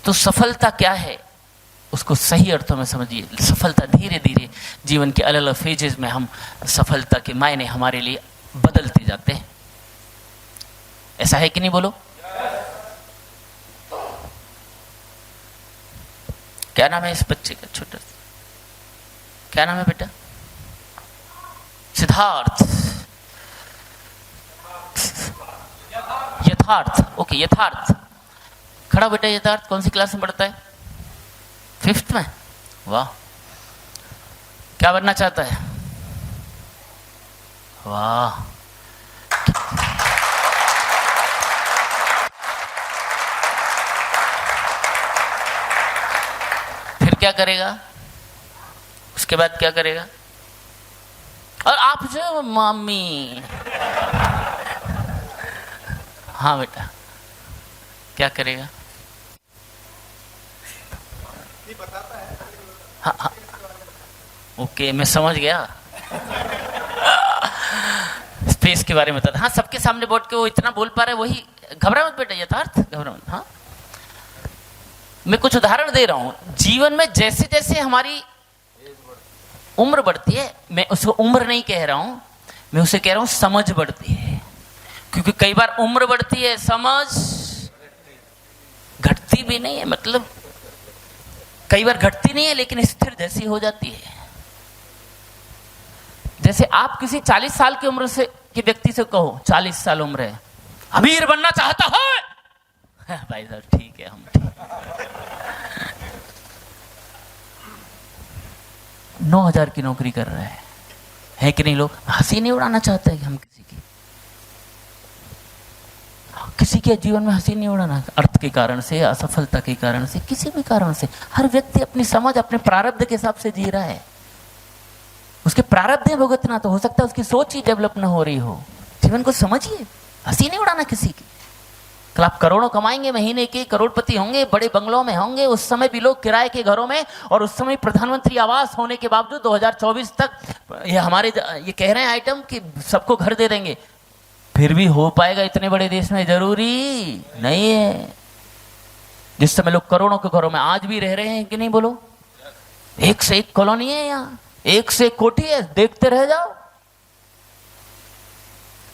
तो सफलता क्या है उसको सही अर्थों में समझिए। सफलता धीरे धीरे जीवन के अलग अलग फेजेस में हम सफलता के मायने हमारे लिए बदलते जाते हैं। ऐसा है कि नहीं बोलो? क्या नाम है इस बच्चे का? छोटा क्या नाम है बेटा? सिद्धार्थ। यथार्थ। ओके, यथार्थ। खड़ा बेटा। यथार्थ कौन सी क्लास में पढ़ता है? 5th में। वाह। क्या बनना चाहता है? वाह। फिर क्या करेगा? उसके बाद क्या करेगा? और आप जो मम्मी। हाँ बेटा, क्या करेगा? हाँ हाँ, ओके, मैं समझ गया। स्पेस के बारे में बता। हाँ, सबके सामने बैठ के वो इतना बोल पा रहे, वही। घबरा मत बेटा, यथार्थ घबरा मत। हाँ, मैं कुछ उदाहरण दे रहा हूं। जीवन में जैसे जैसे हमारी उम्र बढ़ती है, मैं उसको उम्र नहीं कह रहा हूं, मैं उसे कह रहा हूं समझ बढ़ती है। क्योंकि कई बार उम्र बढ़ती है, समझ घटती भी नहीं है। मतलब कई बार घटती नहीं है लेकिन स्थिर जैसी हो जाती है। जैसे आप किसी 40 साल की उम्र से के व्यक्ति से कहो, 40 साल उम्र है, अमीर बनना चाहता है? भाई साहब ठीक है, हम ठीक। 9,000 की नौकरी कर रहे है कि नहीं? लोग हंसी नहीं उड़ाना चाहते कि हम किसी के जीवन में हंसी नहीं उड़ाना, अर्थ के कारण से, असफलता के कारण से, किसी भी कारण से। हर व्यक्ति अपनी समझ, अपने प्रारब्ध के हिसाब से जी रहा है। उसके प्रारब्ध है भुगतना, तो हो सकता है उसकी सोच ही डेवलप न हो रही हो। जीवन को समझिए, हंसी नहीं उड़ाना किसी की। कल आप करोड़ों कमाएंगे, महीने के करोड़पति होंगे, बड़े बंगलों में होंगे, उस समय भी लोग किराए के घरों में, और उस समय प्रधानमंत्री आवास होने के बावजूद 2024 तक ये हमारे ये कह रहे हैं आइटम कि सबको घर दे देंगे। फिर भी हो पाएगा इतने बड़े देश में? जरूरी नहीं है। जिस समय लोग करोड़ों के घरों में आज भी रह रहे हैं कि नहीं बोलो? एक से एक कॉलोनी है यहाँ, एक से एक कोठी है, देखते रह जाओ।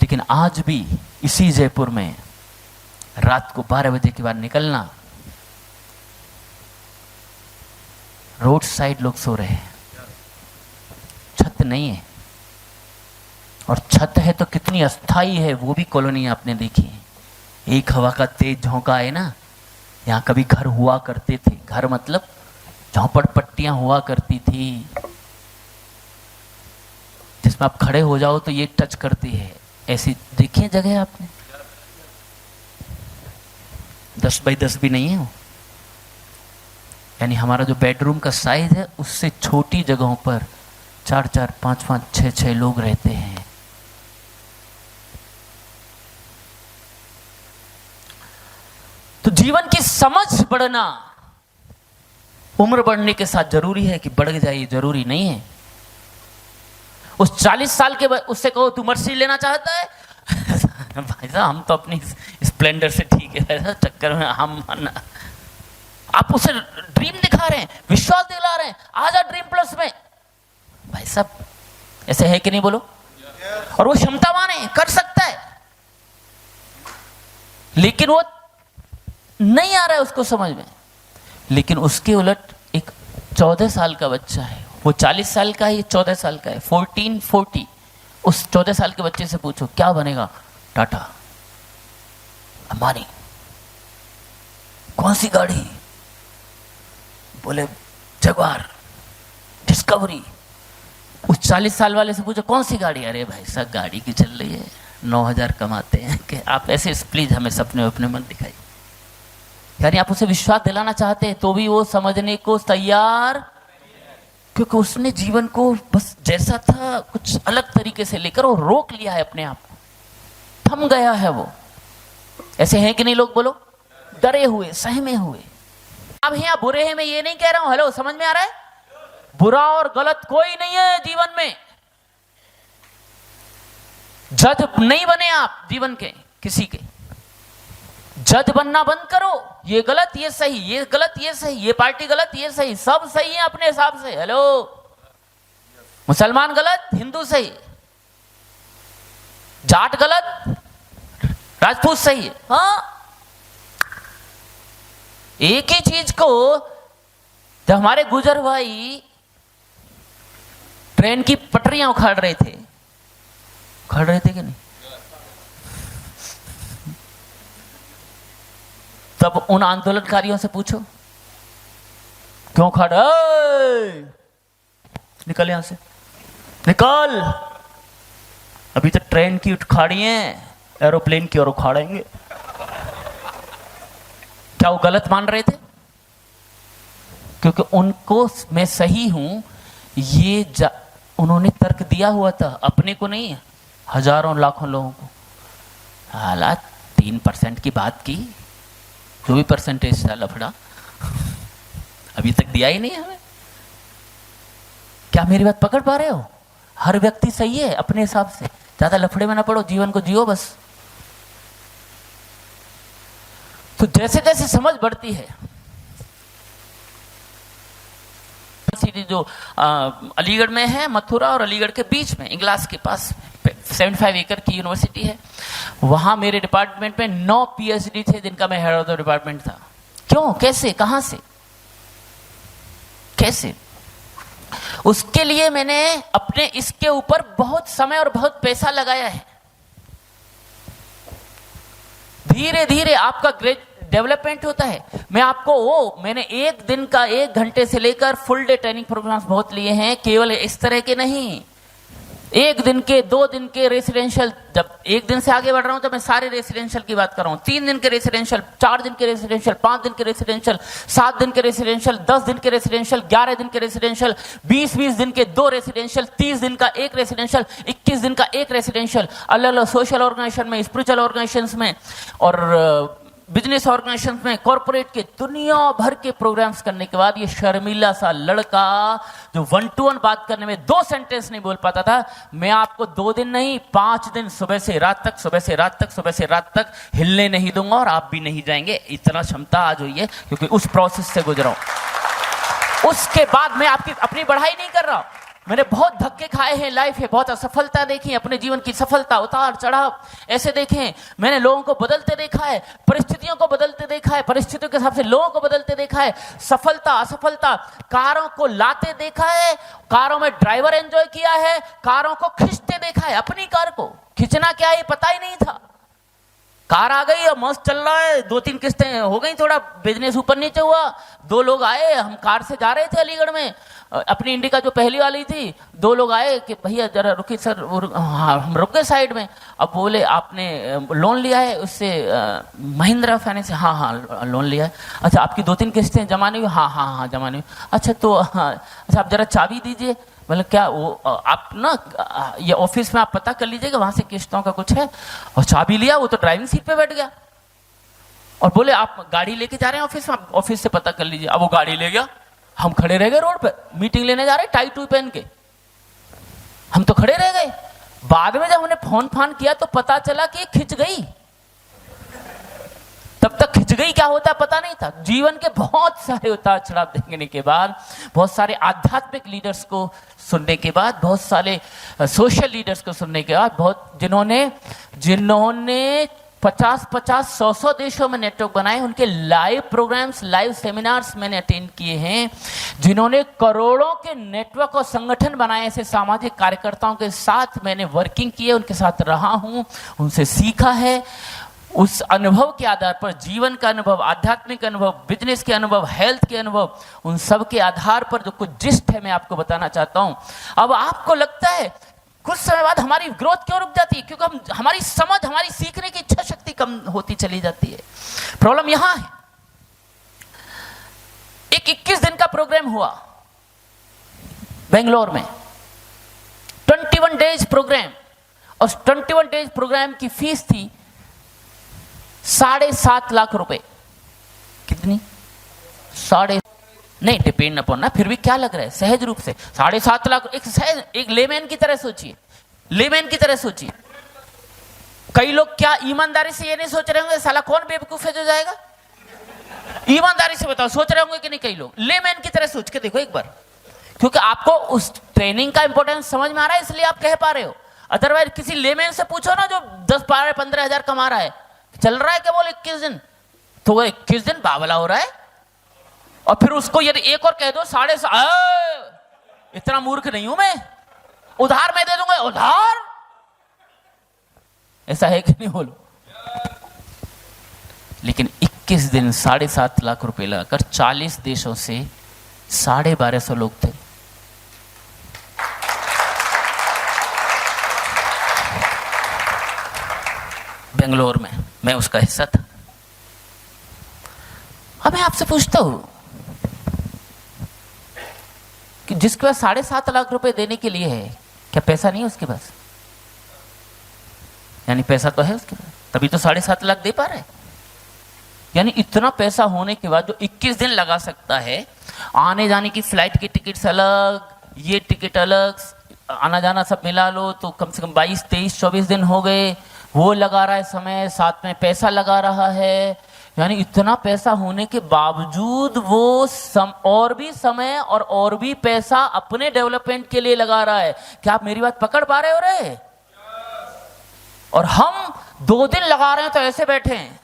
लेकिन आज भी इसी जयपुर में रात को 12 बजे के बाद निकलना, रोड साइड लोग सो रहे हैं, छत नहीं है। और छत है तो कितनी अस्थाई है, वो भी कॉलोनी आपने देखी है। एक हवा का तेज झोंका है ना, यहाँ कभी घर हुआ करते थे। घर मतलब झोंपड़पट्टियां हुआ करती थी, जिसमें आप खड़े हो जाओ तो ये टच करती है। ऐसी देखिए जगह आपने? 10 बाई 10 भी नहीं है वो। यानी हमारा जो बेडरूम का साइज है, उससे छोटी जगहों पर 4-4, 5-5, 6-6 लोग रहते हैं। तो जीवन की समझ बढ़ना उम्र बढ़ने के साथ जरूरी है कि बढ़ जाए, जरूरी नहीं है। उस 40 साल के उससे कहो तू मर्सिडीज लेना चाहता है? भाई साहब हम तो अपनी स्प्लेंडर से ठीक है, चक्कर में हम आप उसे ड्रीम दिखा रहे हैं, विश्वास दिला रहे हैं, आजा ड्रीम प्लस में। भाई साहब ऐसे है कि नहीं बोलो? और वो क्षमतावान है, कर सकता है, लेकिन वो नहीं आ रहा है उसको समझ में। लेकिन उसके उलट एक 14 साल का बच्चा है, वो 40 साल का है, ये 14 साल का है, 1440। उस 14 साल के बच्चे से पूछो क्या बनेगा? टाटा, अंबानी। कौन सी गाड़ी? बोले जगुआर, डिस्कवरी। उस 40 साल वाले से पूछो कौन सी गाड़ी? अरे भाई साहब गाड़ी की चल रही है, 9,000 कमाते हैं। कि आप ऐसे प्लीज हमें सपने अपने मन दिखाइए। यानी आप उसे विश्वास दिलाना चाहते हैं तो भी वो समझने को तैयार, क्योंकि उसने जीवन को बस जैसा था कुछ अलग तरीके से लेकर वो रोक लिया है अपने आप को, थम गया है वो। ऐसे हैं कि नहीं लोग बोलो? डरे हुए, सहमे हुए। अब यहाँ बुरे हैं, मैं ये नहीं कह रहा हूं, हेलो समझ में आ रहा है? बुरा और गलत कोई नहीं है जीवन में। जज नहीं बने आप जीवन के, किसी के। जज बनना बंद करो, ये गलत ये सही, ये गलत ये सही, ये पार्टी गलत ये सही, सब सही है अपने हिसाब से। हेलो, मुसलमान गलत, हिंदू सही, जाट गलत, राजपूत सही है। हाँ, एक ही चीज को जब हमारे गुजर भाई ट्रेन की पटरियां उखाड़ रहे थे कि नहीं, तब उन आंदोलनकारियों से पूछो क्यों उखाड़, निकल यहां से, निकल, अभी तो ट्रेन की उखाड़ी है, एरोप्लेन की ओर उखाड़ेंगे। क्या वो गलत मान रहे थे? क्योंकि उनको मैं सही हूं ये उन्होंने तर्क दिया हुआ था, अपने को नहीं, हजारों लाखों लोगों को। हालात 3% की बात की, जो भी परसेंटेज था लफड़ा अभी तक दिया ही नहीं हमें। क्या मेरी बात पकड़ पा रहे हो? हर व्यक्ति सही है अपने हिसाब से, ज्यादा लफड़े में ना पड़ो, जीवन को जियो बस। तो जैसे जैसे समझ बढ़ती है, जो अलीगढ़ में है, मथुरा और अलीगढ़ के बीच में इंग्लास के पास 75 एकड़ की यूनिवर्सिटी है, वहां मेरे डिपार्टमेंट में 9 PhD थे जिनका मैं हेड ऑफ द डिपार्टमेंट था। क्यों, कैसे, कहां से, कैसे? उसके लिए मैंने अपने इसके ऊपर बहुत समय और बहुत पैसा लगाया है। धीरे धीरे आपका डेवलपमेंट होता है। मैंने एक दिन का 1 घंटे से लेकर फुल डे ट्रेनिंग प्रोग्राम्स बहुत लिए हैं, केवल इस तरह के नहीं, 1 दिन के, 2 दिन के रेसिडेंशियल। जब 1 दिन से आगे बढ़ रहा हूं तो मैं सारे रेसिडेंशियल की बात कर रहा हूं। 3 दिन के रेसिडेंशियल, 4 दिन के रेसिडेंशियल, 5 दिन के रेसिडेंशियल, 7 दिन के रेसिडेंशियल, 10 दिन के रेसिडेंशियल, 11 दिन के रेसिडेंशियल, 20 दिन के 2 रेसिडेंशियल, 30 दिन का 1 रेसिडेंशियल, 21 दिन का 1 रेसिडेंशियल, अलग अलग सोशल ऑर्गेनाइजेशन में, स्पिरिचुअल ऑर्गेनाइजेशन में और बिजनेस ऑर्गेनाइजेशन में, कॉर्पोरेट के दुनिया भर के प्रोग्राम्स करने के बाद ये शर्मीला सा लड़का जो 1 to 1 बात करने में 2 सेंटेंस नहीं बोल पाता था, मैं आपको 2 दिन नहीं 5 दिन सुबह से रात तक, सुबह से रात तक, सुबह से रात तक हिलने नहीं दूंगा और आप भी नहीं जाएंगे। इतना क्षमता आज हुई है क्योंकि उस प्रोसेस से गुजरा हूं। उसके बाद मैं आपकी अपनी बढ़ाई नहीं कर रहा, मैंने बहुत धक्के खाए हैं लाइफ में, बहुत असफलता देखी, अपने जीवन की सफलता, उतार चढ़ाव ऐसे देखे। मैंने लोगों को बदलते देखा है, परिस्थितियों को बदलते देखा है, परिस्थितियों के हिसाब से लोगों को बदलते देखा है, सफलता असफलता, कारों को लाते देखा है, कारों में ड्राइवर एंजॉय किया है, कारों को खींचते देखा है। अपनी कार को खींचना क्या है पता ही नहीं था, कार आ गई और मस्त चल रहा है, 2-3 किस्तें हो गई, थोड़ा बिजनेस ऊपर नीचे हुआ, 2 लोग आए, हम कार से जा रहे थे अलीगढ़ में, अपनी इंडिका जो पहली वाली थी, 2 लोग आए कि भैया जरा रुकिए सर, हाँ हम रुक गए साइड में। अब बोले आपने लोन लिया है उससे, महिंद्रा फाइनेंस से? हाँ लोन लिया है। अच्छा आपकी 2-3 किस्तें जमा नहीं हुई? हाँ जमा नहीं हुई। अच्छा तो अच्छा आप जरा चाबी दीजिए। मतलब क्या वो आप ना ये ऑफिस में आप पता कर लीजिएगा, वहां से किस्तों का कुछ है। और चाबी लिया, वो तो ड्राइविंग सीट पे बैठ गया और बोले आप गाड़ी लेके जा रहे हैं ऑफिस में, ऑफिस से पता कर लीजिए। अब वो गाड़ी ले गया, हम खड़े रह गए रोड पे, मीटिंग लेने जा रहे टाई टू पहन के, हम तो खड़े रह गए। बाद में जब हमने फोन फान किया तो पता चला कि खिंच गई, तब तक खिंच गई क्या होता है पता नहीं था। जीवन के बहुत सारे उतार चढ़ाव देखने के बाद, बहुत सारे आध्यात्मिक लीडर्स को सुनने के बाद, बहुत सारे सोशल लीडर्स को सुनने के बाद, बहुत जिन्होंने 50-50, 100 देशों में नेटवर्क बनाए, उनके लाइव प्रोग्राम्स, लाइव सेमिनार्स मैंने अटेंड किए हैं, जिन्होंने करोड़ों के नेटवर्क और संगठन बनाए, ऐसे सामाजिक कार्यकर्ताओं के साथ मैंने वर्किंग की है, उनके साथ रहा हूं, उनसे सीखा है। उस अनुभव के आधार पर, जीवन का अनुभव, आध्यात्मिक अनुभव, बिजनेस के अनुभव, हेल्थ के अनुभव, उन सब के आधार पर जो कुछ जिस्ट है मैं आपको बताना चाहता हूं। अब आपको लगता है कुछ समय बाद हमारी ग्रोथ क्यों रुक जाती है? क्योंकि हमारी समझ, हमारी सीखने की इच्छा शक्ति कम होती चली जाती है। प्रॉब्लम यहां है। एक 21 दिन का प्रोग्राम हुआ बेंगलोर में, 21 डेज प्रोग्राम, और 21 डेज प्रोग्राम की फीस थी 7.5 लाख रुपए। कितनी? नहीं डिपेंड अपॉन ना, फिर भी क्या लग रहा है सहज रूप से 7.5 लाख। एक लेमैन की तरह सोचिए, लेमैन की तरह सोचिए। कई लोग क्या ईमानदारी से ये नहीं सोच रहे होंगे साला कौन बेवकूफ है जो जाएगा? ईमानदारी से बताओ, सोच रहे होंगे कि नहीं कई लोग, लेमैन की तरह सोच के देखो एक बार, क्योंकि आपको उस ट्रेनिंग का इंपॉर्टेंस समझ में आ रहा है इसलिए आप कह पा रहे हो। अदरवाइज किसी लेमैन से पूछो ना जो 10-12-15 हजार कमा रहा है, चल रहा है क्या बोल 21 दिन, तो वो 21 दिन बावला हो रहा है। और फिर उसको यदि एक और कह दो 7.5, इतना मूर्ख नहीं हूं मैं, उधार मैं दे दूंगा, उधार, ऐसा है कि नहीं बोलो। लेकिन 21 दिन 7.5 लाख रुपए लगाकर 40 देशों से 1250 लोग थे। बेंगलोर में मैं उसका हिस्सा था। अब मैं आपसे पूछता हूं कि जिसके पास 7.5 लाख रुपए देने के लिए है, क्या पैसा नहीं है उसके पास? यानी पैसा तो है उसके पास, तभी तो 7.5 लाख दे पा रहा है। यानी इतना पैसा होने के बाद जो 21 दिन लगा सकता है, आने जाने की फ्लाइट की टिकट्स अलग, ये टिकट अलग, आना जाना सब मिला लो तो कम से कम 22, 23, 24 दिन हो गए, वो लगा रहा है समय, साथ में पैसा लगा रहा है। यानी इतना पैसा होने के बावजूद वो और भी समय और भी पैसा अपने डेवलपमेंट के लिए लगा रहा है। क्या आप मेरी बात पकड़ पा रहे हो रे? और हम 2 दिन लगा रहे हैं तो ऐसे बैठे हैं।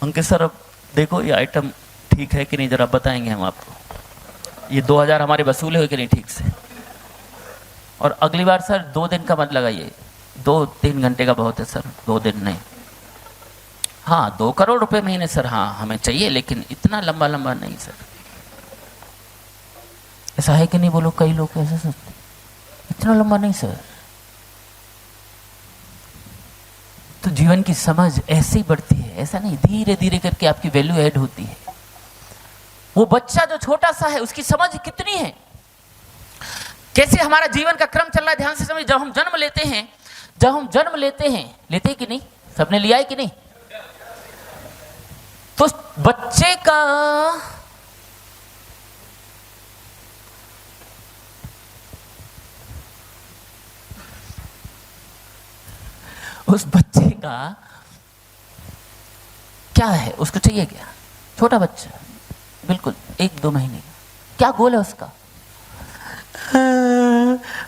अंकित सर अब देखो ये आइटम ठीक है कि नहीं, जरा बताएंगे हम आपको, ये 2000 हमारे वसूले हुए कि नहीं ठीक से, और अगली बार सर 2 दिन का मत लगाइए, 2-3 घंटे का बहुत है सर, 2 दिन नहीं। हाँ 2 करोड़ रुपए महीने सर, हाँ हमें चाहिए, लेकिन इतना लंबा लंबा नहीं सर। ऐसा है कि नहीं बोलो? कई लोग ऐसे सोचते, इतना लंबा नहीं सर। तो जीवन की समझ ऐसे ही बढ़ती है, ऐसा नहीं, धीरे धीरे करके आपकी वैल्यू ऐड होती है। वो बच्चा जो छोटा सा है उसकी समझ कितनी है, कैसे हमारा जीवन का क्रम चल रहा है, ध्यान से समझिए। जब हम जन्म लेते हैं, लेते हैं कि नहीं, सबने लिया है कि नहीं, तो बच्चे का उस बच्चे का क्या है, उसको चाहिए क्या? छोटा बच्चा बिल्कुल 1-2 महीने, क्या गोल है उसका?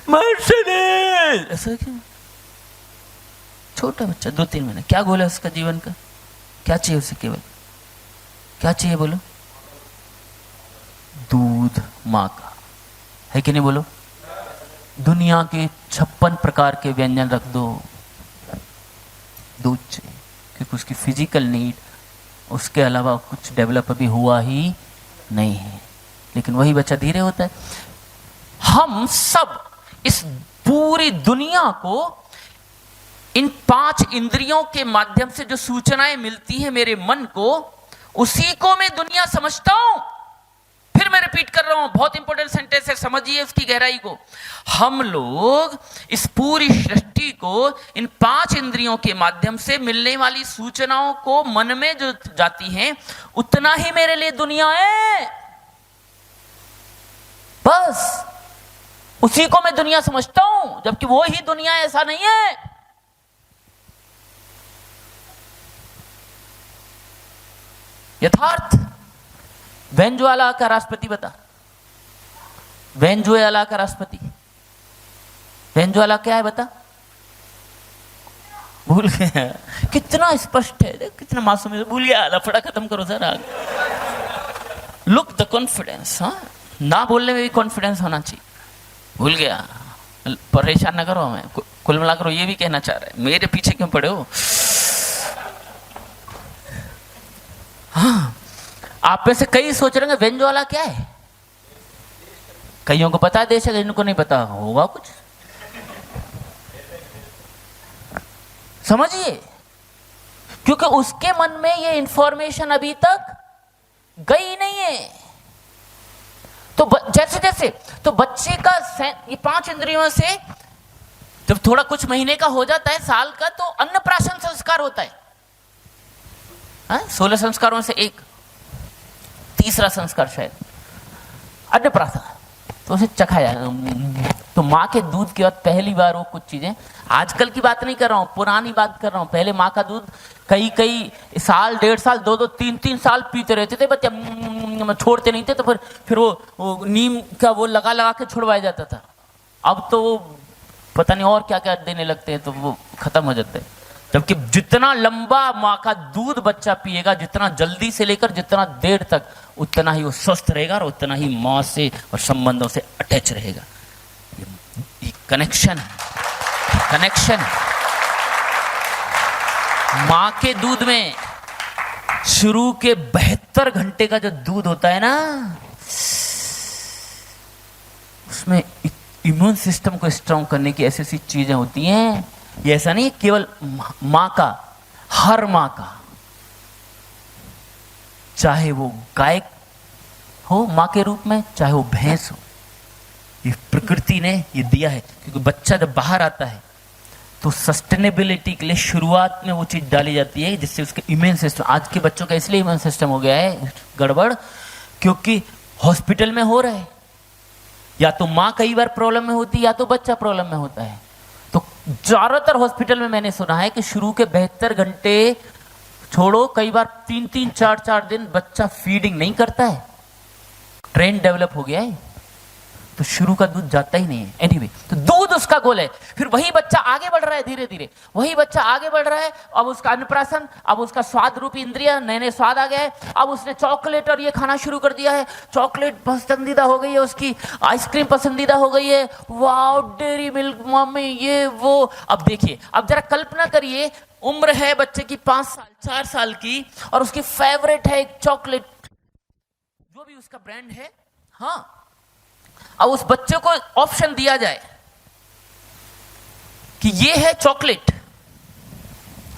मर्सिडीज, ऐसा क्यों? छोटा बच्चा 2-3 महीने, क्या गोल है उसका जीवन का? क्या चाहिए उसे? केवल क्या चाहिए बोलो? दूध माँ का, है कि नहीं बोलो? दुनिया के 56 प्रकार के व्यंजन रख दो, दूध चाहिए, क्योंकि उसकी फिजिकल नीड, उसके अलावा कुछ डेवलप अभी हुआ ही नहीं है। लेकिन वही बच्चा धीरे होता है। हम सब इस पूरी दुनिया को इन 5 इंद्रियों के माध्यम से जो सूचनाएं मिलती है मेरे मन को, उसी को मैं दुनिया समझता हूं। फिर मैं रिपीट कर रहा हूं, बहुत इंपॉर्टेंट सेंटेंस है, समझिए इसकी गहराई को। हम लोग इस पूरी सृष्टि को इन 5 इंद्रियों के माध्यम से मिलने वाली सूचनाओं को मन में जो जाती हैं, उतना ही मेरे लिए दुनिया है, बस उसी को मैं दुनिया समझता हूं, जबकि वो ही दुनिया ऐसा नहीं है। यथार्थ। वेनेजुएला का राष्ट्रपति बता, वेनेजुएला का राष्ट्रपति, वेनेजुएला क्या है बता? भूल गया? कितना स्पष्ट है, कितना मासूम है, भूल गया, लफड़ा खत्म करो जरा। लुक द कॉन्फिडेंस, हाँ, ना बोलने में भी कॉन्फिडेंस होना चाहिए। भूल गया, परेशान ना करो हमें, कुल मिलाकर ये भी कहना चाह रहे हैं, मेरे पीछे क्यों पड़े हो? हाँ, आप में से कई सोच रहे हैं वेनेजुएला क्या है, कईयों को पता है देश है, इनको नहीं पता होगा कुछ। समझिए, क्योंकि उसके मन में ये इंफॉर्मेशन अभी तक गई नहीं है। तो जैसे जैसे तो बच्चे का ये 5 इंद्रियों से जब थोड़ा कुछ महीने का हो जाता है, साल का, तो अन्नप्राशन संस्कार होता है। 16 संस्कारों से एक, तीसरा संस्कार शायद अन्नप्राशन, तो उसे चखाया, तो माँ के दूध के बाद पहली बार वो कुछ चीजें, आजकल की बात नहीं कर रहा हूँ, पुरानी बात कर रहा हूँ। पहले माँ का दूध कई कई साल, 1.5 साल, 2-2, 3-3 साल पीते रहते थे बच्चे, छोड़ते नहीं थे। तो फिर वो नीम का वो लगा लगा के छुड़वाया जाता था। अब तो वो पता नहीं और क्या क्या देने लगते हैं, तो वो खत्म हो जाते हैं। जबकि जितना लंबा माँ का दूध बच्चा पिएगा, जितना जल्दी से लेकर जितना देर तक, उतना ही वो स्वस्थ रहेगा और उतना ही माँ से और संबंधों से अटैच रहेगा। ये कनेक्शन है। माँ के दूध में शुरू के 72 घंटे का जो दूध होता है ना, उसमें इम्यून सिस्टम को स्ट्रांग करने की ऐसी ऐसी चीजें होती हैं। ये ऐसा नहीं केवल माँ का, हर माँ का, चाहे वो गाय हो माँ के रूप में, चाहे वो भैंस हो, ये प्रकृति ने ये दिया है। क्योंकि बच्चा जब बाहर आता है तो सस्टेनेबिलिटी के लिए शुरुआत में वो चीज डाली जाती है जिससे उसके इम्यून सिस्टम, आज के बच्चों का इसलिए इम्यून सिस्टम हो गया है गड़बड़, क्योंकि हॉस्पिटल में हो रहा है। या तो माँ कई बार प्रॉब्लम में होती है, या तो बच्चा प्रॉब्लम में होता है। तो ज्यादातर हॉस्पिटल में मैंने सुना है कि शुरू के 72 घंटे छोड़ो, कई बार 3-3, 4-4 दिन बच्चा फीडिंग नहीं करता है, ट्रेन डेवलप हो गया है, तो शुरू का दूध जाता ही नहीं है। एनीवे, तो दूध उसका गोल है। फिर वही बच्चा आगे बढ़ रहा है, धीरे धीरे वही बच्चा आगे बढ़ रहा है। अब उसका अन्नप्राशन, अब उसका स्वाद रूपी इंद्रिया, नए नए स्वाद आ गए हैं। अब उसने चॉकलेट और ये खाना शुरू कर दिया है, चॉकलेट पसंदीदा हो गई है उसकी, आइसक्रीम पसंदीदा हो गई है, वाओ डेयरी मिल्क मम्मी ये वो। अब देखिए, अब जरा कल्पना करिए, उम्र है बच्चे की 5 साल 4 साल की, और उसकी फेवरेट है एक चॉकलेट, जो भी उसका ब्रांड है। हाँ, अब उस बच्चे को ऑप्शन दिया जाए कि ये है चॉकलेट,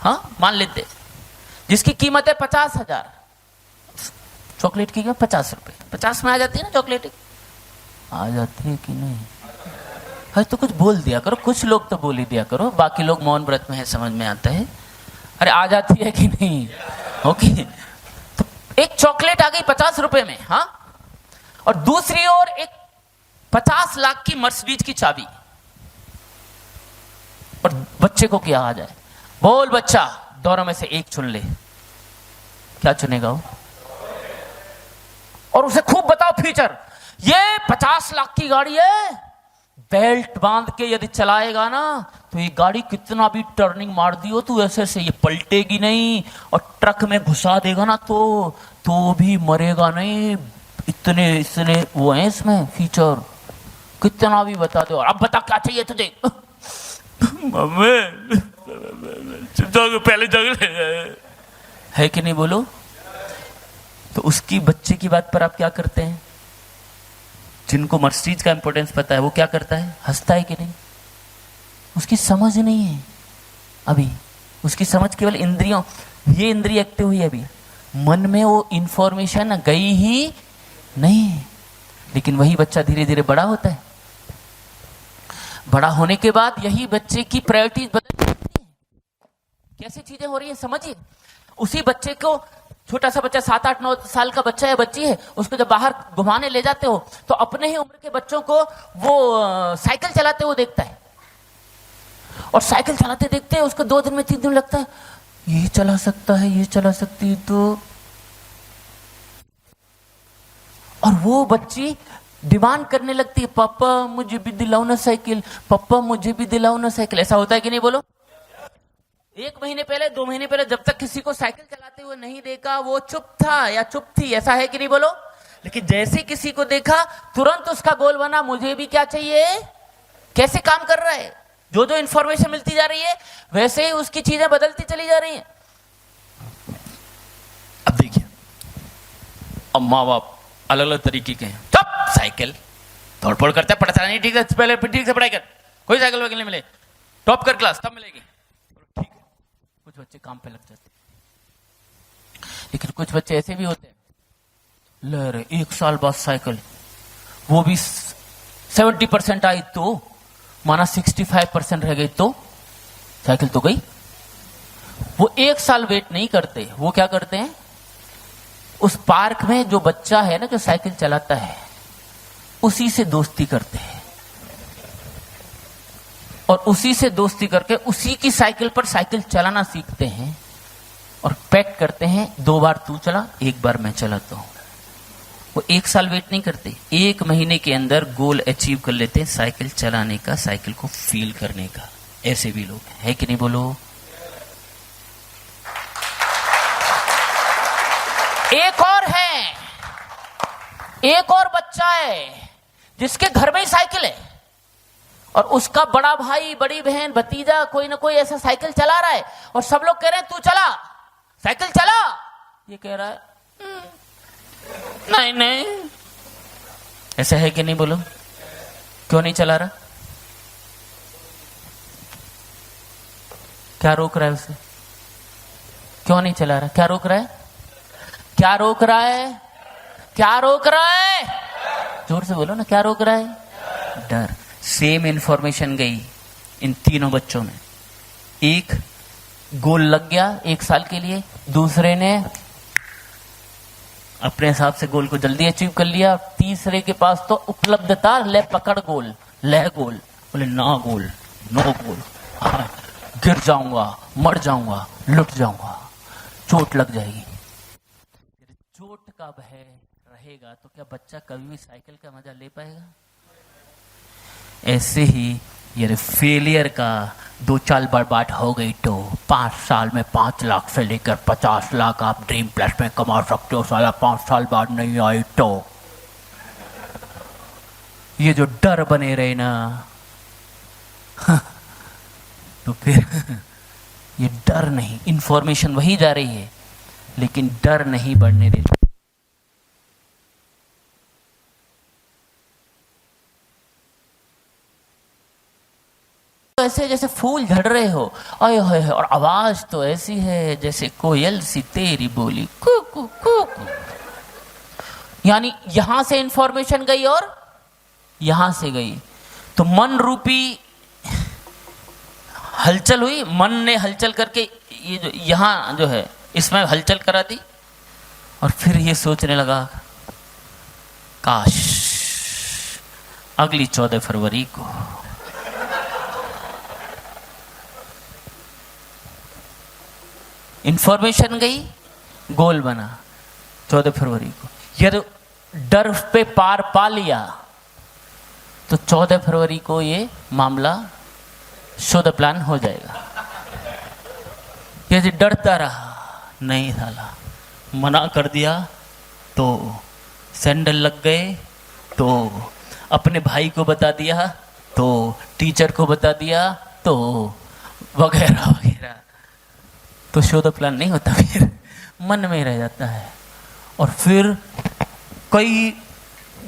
हाँ मान लेते, जिसकी कीमत है 50,000, चॉकलेट की कीमत 50 रुपए, 50 में आ जाती है ना चॉकलेट, आ जाती है कि नहीं? है तो कुछ बोल दिया करो, कुछ लोग तो बोल ही दिया करो, बाकी लोग मौन व्रत में है, समझ में आता है। अरे आ जाती है कि नहीं? ओके, तो एक चॉकलेट आ गई 50 रुपए में, हाँ, और दूसरी ओर एक 50 लाख की मर्सिडीज की चाबी, और बच्चे को क्या आ जाए, बोल बच्चा दोनों में से एक चुन ले, क्या चुनेगा वो? और उसे खूब बताओ फीचर, ये 50 लाख की गाड़ी है, बेल्ट बांध के यदि चलाएगा ना तो ये गाड़ी कितना भी टर्निंग मार दियो तो ऐसे से ये पलटेगी नहीं, और ट्रक में घुसा देगा ना तो भी मरेगा नहीं, इतने वो है इसमें फीचर, कितना भी बता दो। अब बता क्या चाहिए तुझे? मम्मी पहले झगड़े है कि नहीं, बोलो। तो उसकी बच्चे की बात पर आप क्या करते हैं? जिनको मर्सिडीज का इंपॉर्टेंस पता है वो क्या करता है? हंसता है कि नहीं? उसकी समझ नहीं है अभी, उसकी समझ केवल इंद्रियों, ये इंद्रिय एक्टिव हुई है, अभी मन में वो इंफॉर्मेशन गई ही नहीं है। लेकिन वही बच्चा धीरे धीरे बड़ा होता है, बड़ा होने के बाद यही बच्चे की प्रायोरिटीज बदल जाती है। कैसी चीजें हो रही है समझिए। उसी बच्चे को, छोटा सा बच्चा 7-8-9 साल का बच्चा है, बच्ची है, उसको जब बाहर घुमाने ले जाते हो तो अपने ही उम्र के बच्चों को वो साइकिल चलाते हुए देखता है, और साइकिल चलाते देखते हैं उसको 2 दिन में 3 दिन लगता है, ये चला सकता है, ये चला सकती है, तो और वो बच्ची डिमांड करने लगती है, पापा मुझे भी दिलाओ ना साइकिल, पापा मुझे भी दिलाओ ना साइकिल। ऐसा होता है कि नहीं, बोलो? 1 महीने पहले, 2 महीने पहले जब तक किसी को साइकिल चलाते हुए नहीं देखा वो चुप था या चुप थी, ऐसा है कि नहीं, बोलो? लेकिन जैसे किसी को देखा तुरंत उसका गोल बना, मुझे भी क्या चाहिए। कैसे काम कर रहा है? जो जो इंफॉर्मेशन मिलती जा रही है वैसे ही उसकी चीजें बदलती चली जा रही हैं। अब देखिए, अब माँ बाप अलग अलग तरीके के हैं। चुप, साइकिल दौड़ फोड़ करता है, पढ़ता नहीं ठीक है, पहले ठीक से पढ़ाई कर, कोई साइकिल वगैरह नहीं मिले, टॉप कर क्लास तब मिलेगी, ठीक है। कुछ बच्चे काम पे लग जाते हैं, लेकिन कुछ बच्चे ऐसे भी होते हैं, ले रहे 1 साल बाद साइकिल, वो भी 70% आई तो, माना 65% रह गई तो साइकिल तो गई। वो 1 साल वेट नहीं करते, वो क्या करते हैं, उस पार्क में जो बच्चा है ना जो साइकिल चलाता है उसी से दोस्ती करते हैं। और उसी से दोस्ती करके उसी की साइकिल पर साइकिल चलाना सीखते हैं और पैक्ट करते हैं, 2 बार तू चला, 1 बार मैं चलाता हूं। वो 1 साल वेट नहीं करते, 1 महीने के अंदर गोल अचीव कर लेते हैं साइकिल चलाने का, साइकिल को फील करने का। ऐसे भी लोग हैं, है कि नहीं बोलो? एक और है, एक और बच्चा है जिसके घर में ही साइकिल है और उसका बड़ा भाई, बड़ी बहन, भतीजा कोई ना कोई ऐसा साइकिल चला रहा है और सब लोग कह रहे हैं तू चला, साइकिल चला। ये कह रहा है नहीं नहीं। ऐसा है कि नहीं बोलो? क्यों नहीं चला रहा? क्या रोक रहा है उसे? क्यों नहीं चला रहा? क्या रोक रहा है? क्या रोक रहा है? क्या रोक रहा है? जोर से बोलो ना, क्या रोक रहा है? डर। सेम इंफॉर्मेशन गई इन तीनों बच्चों में। एक गोल लग गया 1 साल के लिए, दूसरे ने अपने हिसाब से गोल को जल्दी अचीव कर लिया, तीसरे के पास तो उपलब्धता, ले पकड़ गोल, ले गोल, बोले ना गोल, नो गोल, हाँ, गिर जाऊंगा, मर जाऊंगा, लुट जाऊंगा, चोट लग जाएगी। चोट का भय रहेगा तो क्या बच्चा कभी भी साइकिल का मजा ले पाएगा? ऐसे ही ये फेलियर का 2 साल बर्बाद हो गई तो 5 साल में 5 लाख से लेकर 50 लाख आप ड्रीम प्लस में कमा सकते हो, साला 5 साल बाद नहीं आई तो। ये जो डर बने रहे ना तो फिर ये डर नहीं, इंफॉर्मेशन वही जा रही है लेकिन डर नहीं बढ़ने देता। ऐसे जैसे फूल झड़ रहे हो, आए हाय, और आवाज तो ऐसी है जैसे कोयल सी तेरी बोली कू कू कू कू। यानी यहां से इंफॉर्मेशन गई और यहां से गई, तो मन रूपी हलचल हुई, मन ने हलचल करके ये जो यहां जो है इसमें हलचल करा दी और फिर ये सोचने लगा काश अगली 14 फरवरी को इंफॉर्मेशन गई, गोल बना 14 फरवरी को। यदि डर पे पार पा लिया तो 14 फरवरी को ये मामला शुद्ध प्लान हो जाएगा। यदि डरता रहा, नहीं साला, मना कर दिया तो सैंडल लग गए, तो अपने भाई को बता दिया, तो टीचर को बता दिया, तो वगैरह वगैरह, तो शुद्ध प्लान नहीं होता, फिर मन में रह जाता है। और फिर कई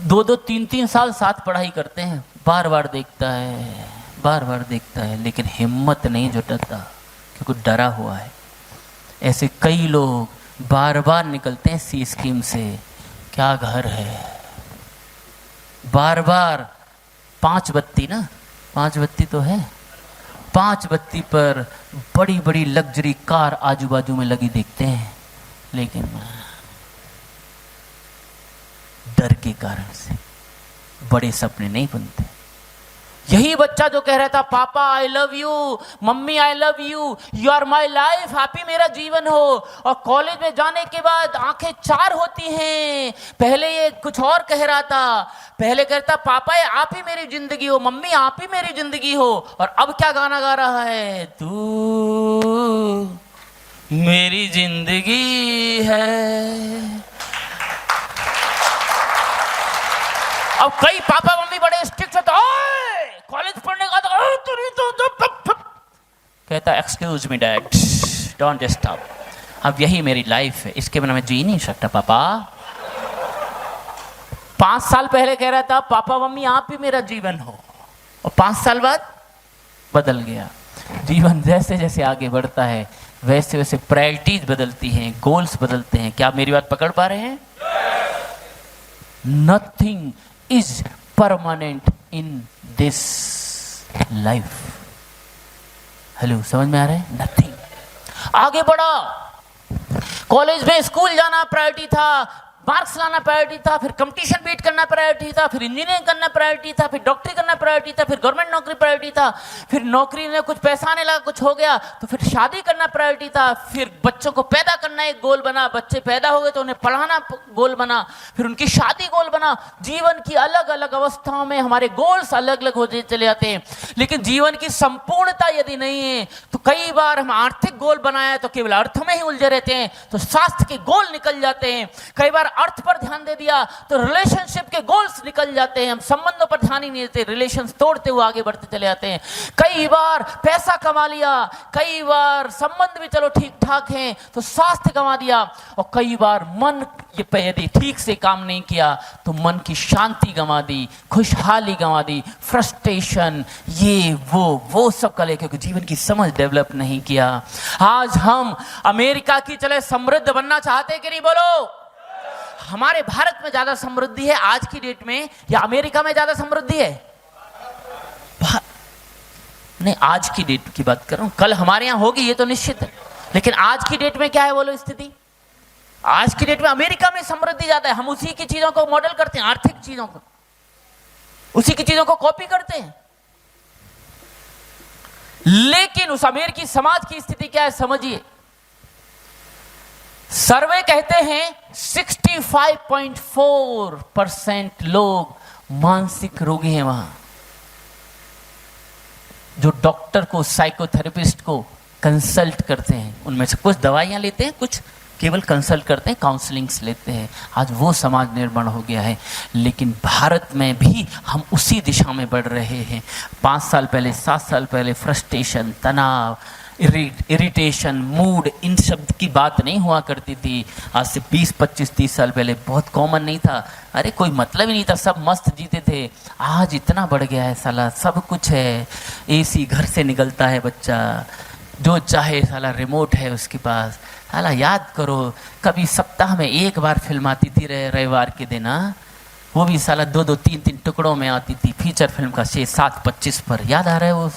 2-2, 3-3 साल साथ पढ़ाई करते हैं, बार बार देखता है, बार बार देखता है, लेकिन हिम्मत नहीं जुटाता क्योंकि डरा हुआ है। ऐसे कई लोग बार बार निकलते हैं सी स्कीम से, क्या घर है, बार बार 5 बत्ती ना, 5 बत्ती तो है, 5 बत्ती पर बड़ी बड़ी लग्जरी कार आजू बाजू में लगी देखते हैं, लेकिन डर के कारण से बड़े सपने नहीं बनते। यही बच्चा जो कह रहा था पापा आई लव यू, मम्मी I love you, you are my life, आप ही मेरा जीवन हो, और कॉलेज में जाने के बाद आंखें 4 होती हैं। पहले ये कुछ और कह रहा था, पहले कहता पापा ये आप ही मेरी जिंदगी हो, मम्मी आप ही मेरी जिंदगी हो, और अब क्या गाना गा रहा है, तू मेरी जिंदगी है। अब कई पापा मम्मी बड़े स्ट्रिक्ट होते, कॉलेज पढ़ने का तो कहता excuse me dad, don't stop, अब यही मेरी लाइफ है, इसके बिना मैं जी नहीं सकता पापा। 5 साल पहले कह रहा था पापा मम्मी आप ही मेरा जीवन हो, और 5 साल बाद बदल गया। जीवन जैसे जैसे आगे बढ़ता है वैसे वैसे प्रायोरिटीज बदलती हैं, गोल्स बदलते हैं। क्या आप मेरी बात पकड़ पा रहे हैं? Nothing is permanent in this life. Hello, समझ में आ रहा है? नथिंग। आगे बढ़ा, कॉलेज में स्कूल जाना प्रायोरिटी था, मार्क्स लाना प्रायोरिटी था, फिर कंपटीशन बीट करना प्रायोरिटी था, फिर इंजीनियरिंग करना प्रायोरिटी था, फिर डॉक्टरी करना प्रायोरिटी था, फिर गवर्नमेंट नौकरी प्रायोरिटी था, फिर नौकरी में कुछ पैसा आने लगा, कुछ हो गया तो फिर शादी करना प्रायोरिटी था, फिर बच्चों को पैदा करना एक गोल बना, बच्चे पैदा हो गए तो उन्हें पढ़ाना गोल बना, फिर उनकी शादी गोल बना। जीवन की अलग अलग अवस्थाओं में हमारे गोल्स अलग अलग होते चले जाते हैं। लेकिन जीवन की संपूर्णता यदि नहीं है तो कई बार हम आर्थिक गोल बनाए तो केवल अर्थ में ही उलझे रहते हैं, तो स्वास्थ्य के गोल निकल जाते हैं। कई बार अर्थ पर ध्यान दे दिया तो रिलेशनशिप के गोल्स निकल जाते हैं, हम संबंधों पर ध्यान ही नहीं देते, रिलेशंस तोड़ते हुए आगे बढ़ते चले जाते हैं। कई बार पैसा कमा लिया, कई बार संबंध भी चलो ठीक ठाक हैं तो स्वास्थ्य कमा दिया, और कई बार मन यदि ठीक से काम नहीं किया तो मन की शांति गंवा दी, खुशहाली गंवा दी, फ्रस्ट्रेशन, ये वो सब कले, क्योंकि जीवन की समझ डेवलप नहीं किया। आज हम अमेरिका की चले समृद्ध बनना चाहते कि नहीं? बोलो। हमारे भारत में ज्यादा समृद्धि है आज की डेट में या अमेरिका में ज्यादा समृद्धि है? नहीं, आज की डेट की बात कर रहा हूं। कल हमारे यहां होगी ये तो निश्चित है, लेकिन आज की डेट में क्या है बोलो स्थिति? आज की डेट में अमेरिका में समृद्धि ज्यादा है। हम उसी की चीजों को मॉडल करते हैं, आर्थिक चीजों को, उसी की चीजों को कॉपी करते हैं। लेकिन उस अमेरिकी समाज की स्थिति क्या है समझिए। सर्वे कहते हैं 65.4% लोग मानसिक रोगी हैं वहां, जो डॉक्टर को, साइकोथेरेपिस्ट को कंसल्ट करते हैं। उनमें से कुछ दवाइयां लेते हैं, कुछ केवल कंसल्ट करते हैं, काउंसलिंग्स लेते हैं। आज वो समाज निर्माण हो गया है। लेकिन भारत में भी हम उसी दिशा में बढ़ रहे हैं। 5 साल पहले, 7 साल पहले फ्रस्ट्रेशन, तनाव, इरिटेशन, मूड, इन शब्द की बात नहीं हुआ करती थी। आज से 20, 25, 30 साल पहले बहुत कॉमन नहीं था। अरे कोई मतलब ही नहीं था, सब मस्त जीते थे। आज इतना बढ़ गया है साला, सब कुछ है। एसी घर से निकलता है बच्चा, जो चाहे साला रिमोट है उसके पास। साला याद करो, कभी सप्ताह में एक बार फिल्म आती थी रविवार के दिन, वो भी साला 2-2, 3-3 टुकड़ों में आती थी, फीचर फिल्म का 6-7-25 पर। याद आ रहा है वो?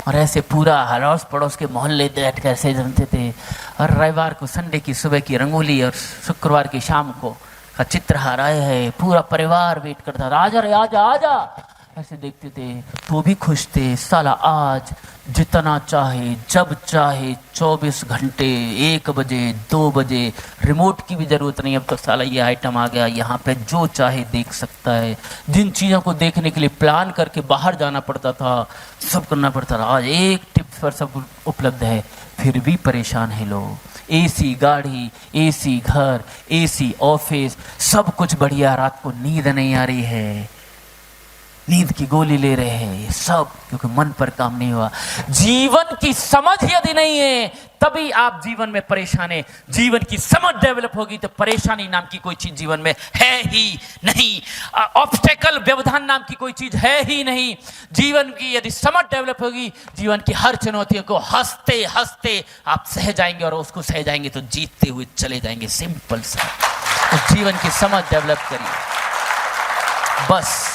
और ऐसे पूरा अड़ोस पड़ोस के मोहल्ले बैठ कर ऐसे जमते थे। और रविवार को, संडे की सुबह की रंगोली और शुक्रवार की शाम को का चित्रहार आए है, पूरा परिवार वेट करता था, आजा रे आजा आजा, ऐसे देखते थे तो भी खुश थे। साला आज जितना चाहे, जब चाहे, 24 घंटे, 1 बजे, 2 बजे, रिमोट की भी जरूरत नहीं। अब तो साला ये आइटम आ गया, यहाँ पे जो चाहे देख सकता है। जिन चीज़ों को देखने के लिए प्लान करके बाहर जाना पड़ता था, सब करना पड़ता था, आज एक टिप पर सब उपलब्ध है। फिर भी परेशान है लोग। एसी गाड़ी, एसी घर, एसी ऑफिस, सब कुछ बढ़िया, रात को नींद नहीं आ रही है, नींद की गोली ले रहे हैं, ये सब क्योंकि मन पर काम नहीं हुआ। जीवन की समझ यदि नहीं है तभी आप जीवन में परेशान है। जीवन की समझ डेवलप होगी तो परेशानी नाम की कोई चीज जीवन में है ही नहीं। ऑब्स्टेकल, व्यवधान नाम की कोई चीज है ही नहीं। जीवन की यदि समझ डेवलप होगी, जीवन की हर चुनौतियों को हंसते हंसते आप सह जाएंगे, और उसको सह जाएंगे तो जीतते हुए चले जाएंगे। सिंपल सा। तो जीवन की समझ डेवलप करिए बस।